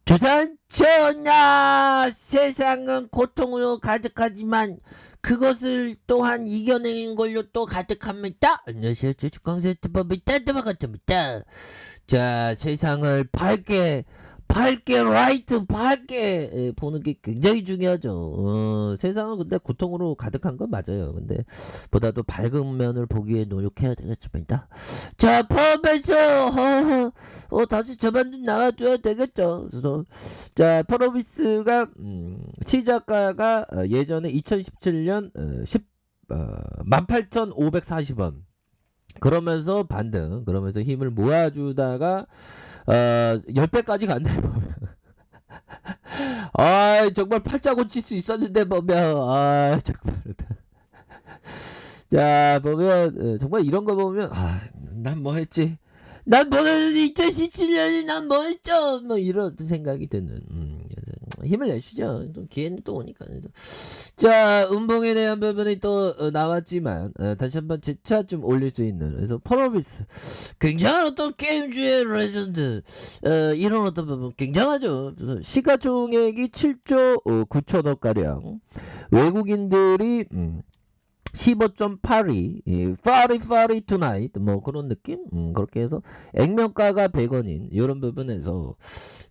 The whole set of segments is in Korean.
조선 전하, 세상은 고통으로 가득하지만 그것을 또한 이겨내는 걸로 또 가득합니다. 안녕하세요, 주식광세트법의 따뜻한 자, 세상을 밝게 보는 게 굉장히 중요하죠. 세상은 근데 고통으로 가득한 건 맞아요. 근데 보다도 밝은 면을 보기 위해 노력해야 되겠습니다. 자, 포함해서 다시 저만 좀 나와줘야 되겠죠. 그래서 자, 퍼로비스가 시작가가 예전에 2017년 18,540원 그러면서 반등, 그러면서 힘을 모아주다가 10배까지 간다 보면 아, 정말 팔자 고칠 수 있었는데 보면 아, 정말 자, 보면 정말 이런 거 보면 난 뭐 했지? 난 보는 2017년에 난 뭐 했죠? 뭐 이런 생각이 드는 힘을 내주죠. 또 기회는 또 오니까. 자, 음봉에 대한 부분이 또 나왔지만 다시 한번 재차 좀 올릴 수 있는, 그래서 퍼로비스 굉장한 어떤 게임주의 레전드, 이런 어떤 부분 굉장하죠. 그래서 시가총액이 7조 9천억 가량, 외국인들이 15.82 파리 투나잇 뭐 그런 느낌? 그렇게 해서 액면가가 100원인 이런 부분에서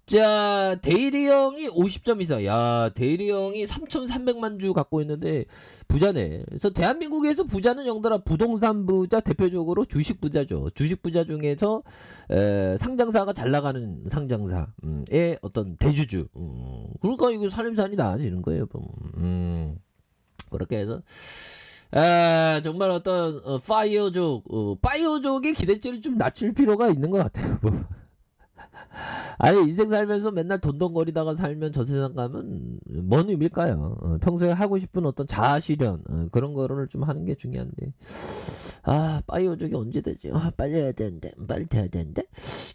자, 대일이형이 50점 이상. 야, 대일이형이 3,300만 주 갖고 있는데 부자네. 그래서 대한민국에서 부자는 영더라 부동산 부자, 대표적으로 주식 부자죠. 주식 부자 중에서 상장사가 잘 나가는 상장사의 어떤 대주주. 그러니까 이거 살림살이 나아지는 거예요. 그렇게 해서 정말 어떤 파이어족의 기대치를 좀 낮출 필요가 있는 것 같아요. 아니, 인생 살면서 맨날 돈돈거리다가 살면 저 세상 가면 뭔 의미일까요? 평소에 하고 싶은 어떤 자아실현 그런 거를 좀 하는 게 중요한데 파이어족이 언제 되지? 빨리 해야 되는데, 빨리 돼야 되는데.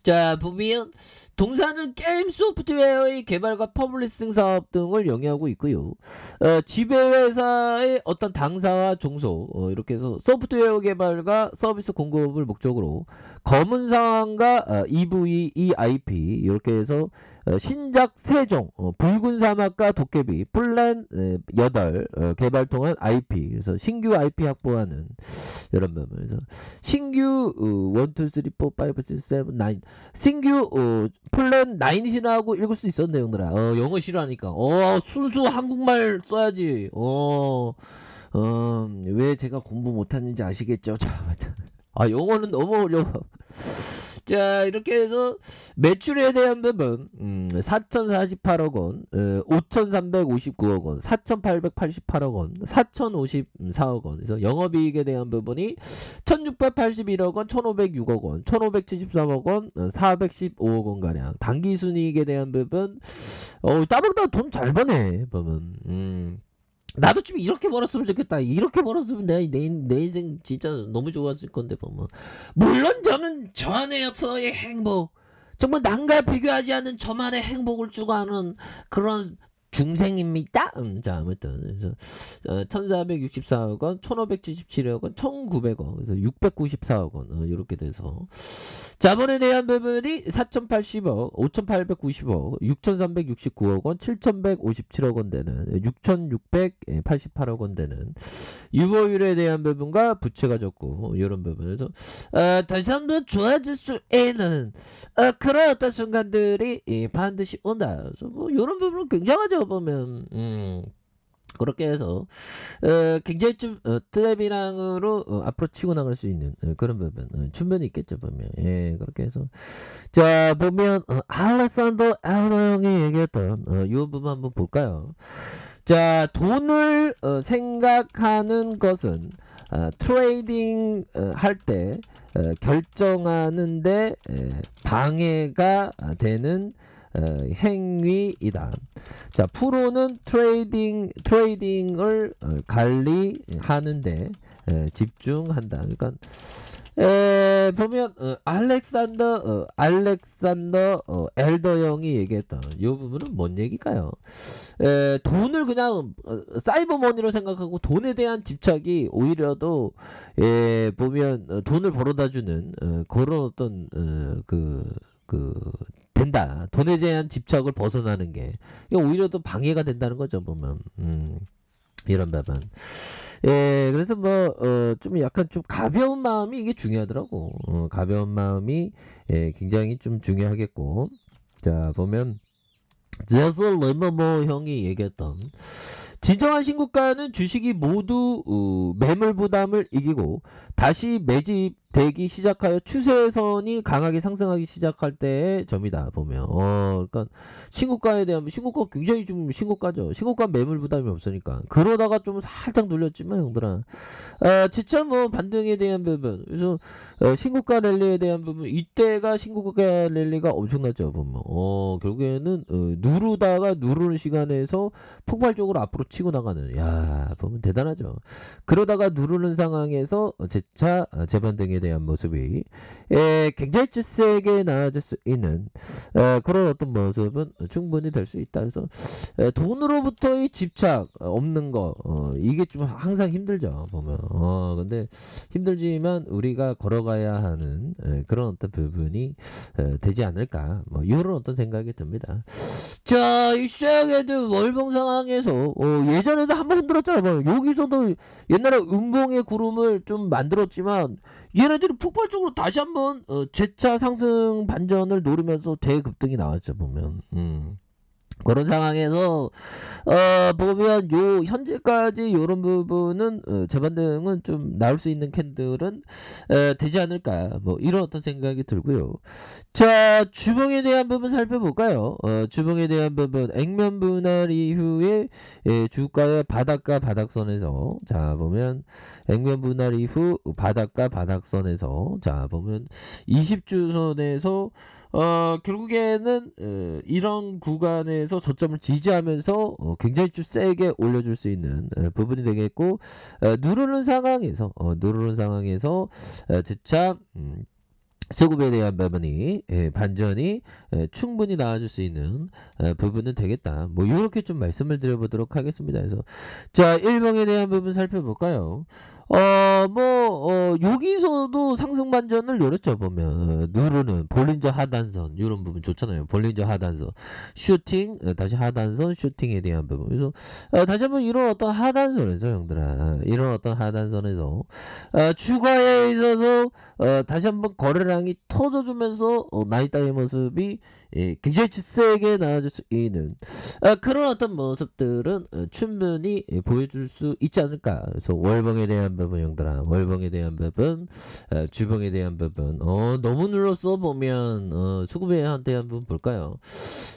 자, 보면 동사는 게임 소프트웨어의 개발과 퍼블리싱 사업 등을 영위하고 있고요. 지배회사의 어떤 당사와 종속, 이렇게 해서 소프트웨어 개발과 서비스 공급을 목적으로 검은 상황과 EVEIP 이렇게 해서 신작 3종, 붉은 사막과 도깨비, 플랜 8 개발 통한 IP, 그래서 신규 IP 확보하는 이런 부분에서 신규 1, 2, 3, 4, 5, 6, 7, 9 신규 플랜 9이라고 읽을 수 있었네 내용들아. 영어 싫어하니까 순수 한국말 써야지. 왜 제가 공부 못하는지 아시겠죠? 영어는 너무 어려워. 자, 이렇게 해서 매출에 대한 부분 4,048억 원, 5,359억 원, 4,888억 원, 4,054억 원. 그래서 영업이익에 대한 부분이 1,681억 원, 1,506억 원, 1,573억 원, 415억 원 가량. 당기순이익에 대한 부분 따박따박 돈 잘 버네 보면. 나도 좀 이렇게 벌었으면 좋겠다. 이렇게 벌었으면 내 인생 진짜 너무 좋았을 건데 보면. 물론 저는 저 안에서의 행복, 정말 남과 비교하지 않는 저만의 행복을 추구하는 그런 중생입니다. 자, 아무튼 그래서 1,464억 원, 1,577억 원, 1,900원, 그래서 694억 원 이렇게 돼서 자본에 대한 부분이 4,080억, 5,890억, 6,369억 원, 7,157억 원 되는 6,688억 원 되는 유보율에 대한 부분과 부채가 적고 이런 부분에서 다시 한번 좋아질 수 있는 그런 어떤 순간들이 반드시 온다. 그래서 뭐 이런 부분은 굉장하죠 보면. 그렇게 해서 굉장히 좀 트랩이랑으로 앞으로 치고 나갈 수 있는 그런 부분 충분히 있겠죠 보면. 그렇게 해서 자, 보면 알렉산더 엘더 형이 얘기했던 이 부분 한번 볼까요? 자, 돈을 생각하는 것은 트레이딩 할 때 결정하는데 방해가 되는 행위이다. 자, 프로는 트레이딩을 관리하는데 집중한다. 그러니까 보면 알렉산더 엘더 형이 얘기했던 이 부분은 뭔 얘기일까요? 돈을 그냥 사이버머니로 생각하고 돈에 대한 집착이 오히려도 보면 돈을 벌어다 주는 그런 어떤 그 된다. 돈에 대한 집착을 벗어나는 게 이게 오히려 더 방해가 된다는 거죠 보면. 이런 부분. 예, 그래서 좀 약간 좀 가벼운 마음이 이게 중요하더라고. 가벼운 마음이 굉장히 좀 중요하겠고. 자, 보면 제스 레머머 형이 얘기했던 진정한 신고가는 주식이 모두 매물 부담을 이기고 다시 매집되기 시작하여 추세선이 강하게 상승하기 시작할 때의 점이다 보면 그러니까 신고가에 대한 신고가 굉장히 좀 신고가죠. 신고가 매물 부담이 없으니까 그러다가 좀 살짝 눌렸지만 형들아 진짜 반등에 대한 부분 그래서 신고가 랠리에 대한 부분 이때가 신고가 랠리가 엄청났죠 보면 결국에는 누르다가 누르는 시간에서 폭발적으로 앞으로 치고 나가는 야 보면 대단하죠. 그러다가 누르는 상황에서 재차 재반등에 대한 모습이 굉장히 세게 나아질 수 있는 그런 어떤 모습은 충분히 될 수 있다. 그래서 돈으로부터의 집착 없는 거 이게 좀 항상 힘들죠 보면 근데 힘들지만 우리가 걸어가야 하는 그런 어떤 부분이 되지 않을까 이런 어떤 생각이 듭니다. 자, 이 시장에도 월봉 상황에서 예전에도 한번 흔들었잖아요. 여기서도 옛날에 음봉의 구름을 좀 만들었지만 얘네들이 폭발적으로 다시 한번 재차 상승 반전을 노리면서 대급등이 나왔죠 보면. 그런 상황에서 보면 요 현재까지 요런 부분은 재반등은 좀 나올 수 있는 캔들은 되지 않을까 이런 어떤 생각이 들고요. 자, 주봉에 대한 부분 살펴볼까요? 주봉에 대한 부분 액면 분할 이후에 주가의 바닥과 바닥선에서 자 보면 액면 분할 이후 바닥과 바닥선에서 자 보면 20주선에서 결국에는 이런 구간에서 저점을 지지하면서 굉장히 좀 세게 올려줄 수 있는 부분이 되겠고 누르는 상황에서 재차 수급에 대한 부분이 반전이 충분히 나와줄 수 있는 부분은 되겠다. 이렇게 좀 말씀을 드려보도록 하겠습니다. 그래서 자 1봉에 대한 부분 살펴볼까요? 여기서도 상승 반전을 노렸죠 보면 누르는 볼린저 하단선 이런 부분 좋잖아요. 볼린저 하단선 슈팅 다시 하단선 슈팅에 대한 부분 그래서 다시 한번 이런 어떤 하단선에서 형들아 이런 어떤 하단선에서 추가에 있어서 다시 한번 거래량이 터져주면서 나이따의 모습이 굉장히 세게 나아질 수 있는 그런 어떤 모습들은 충분히 보여줄 수 있지 않을까. 그래서 월봉에 대한 부분 형들아 월봉에 대한 부분 주봉에 대한 부분 너무 눌렀어 보면 수급에 대한 부분 볼까요?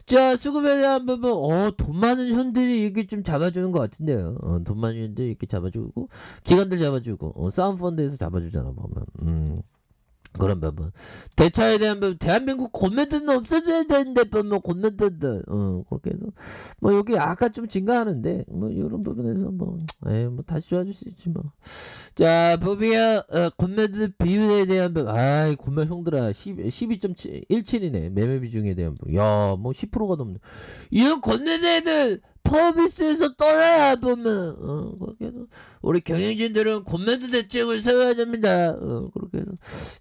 자 수급에 대한 부분 돈 많은 현들이 이렇게 좀 잡아주는 것 같은데요. 돈 많은 현들이 이렇게 잡아주고 기관들 잡아주고 싸움펀드에서 잡아주잖아 보면 그런 부분 대차에 대한 부분 대한민국 고매드는 없어져야 되는데 보면 고매드들 그렇게 해서 여기 아까 좀 증가하는데 이런 부분에서 다시 좋아질 수 있지 자 보면 고매드 비율에 대한 부분 고매 형들아 12.17이네 매매 비중에 대한 부분 야 10%가 넘네 이런 고매드들 퍼비스에서 떠나야 보면 그렇게 해서 우리 경영진들은 고매도 대책을 세워야 됩니다. 그렇게 해서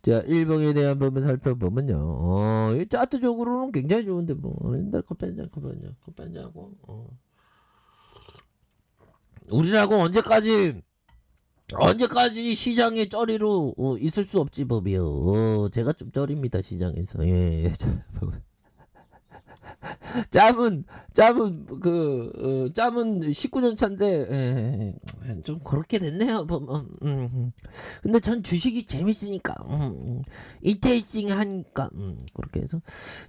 자 1봉에 대한 부분 살펴보면요 이 차트적으로는 굉장히 좋은데 옛날 커피 한잔하고 우리라고 언제까지 시장의 쩌리로 있을 수 없지 법이요. 제가 좀 쩌리입니다 시장에서. 예. 짬은 19년 차인데 좀 그렇게 됐네요 보면. 근데 전 주식이 재밌으니까 인테이싱 하니까 그렇게 해서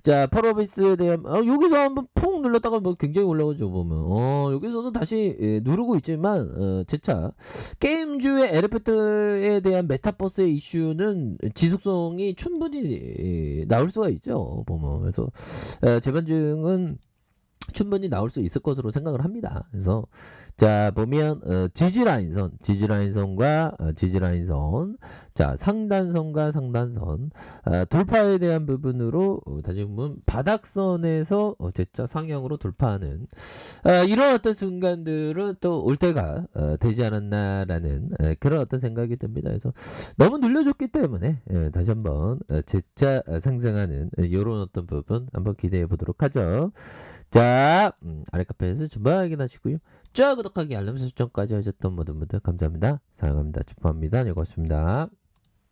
자 퍼로비스에 대한 여기서 한번 푹 눌렀다가 굉장히 올라오죠 보면 여기서도 다시 누르고 있지만 재차 게임주의 에르페트에 대한 메타버스의 이슈는 지속성이 충분히 나올 수가 있죠 보면. 그래서 재반증은 충분히 나올 수 있을 것으로 생각을 합니다. 그래서 자 보면 지지라인선과 지지라인선, 자 상단선과 상단선, 돌파에 대한 부분으로 다시 보면 바닥선에서 재차 상향으로 돌파하는 이런 어떤 순간들은 또 올 때가 되지 않았나라는 그런 어떤 생각이 듭니다. 그래서 너무 눌려줬기 때문에 다시 한번 재차 상승하는 이런 어떤 부분 한번 기대해 보도록 하죠. 자, 아래 카페에서 주말 확인하시고요. 좋아요, 구독하기, 알람 설정까지 하셨던 모든 분들 감사합니다. 사랑합니다. 축복합니다. 즐거웠습니다.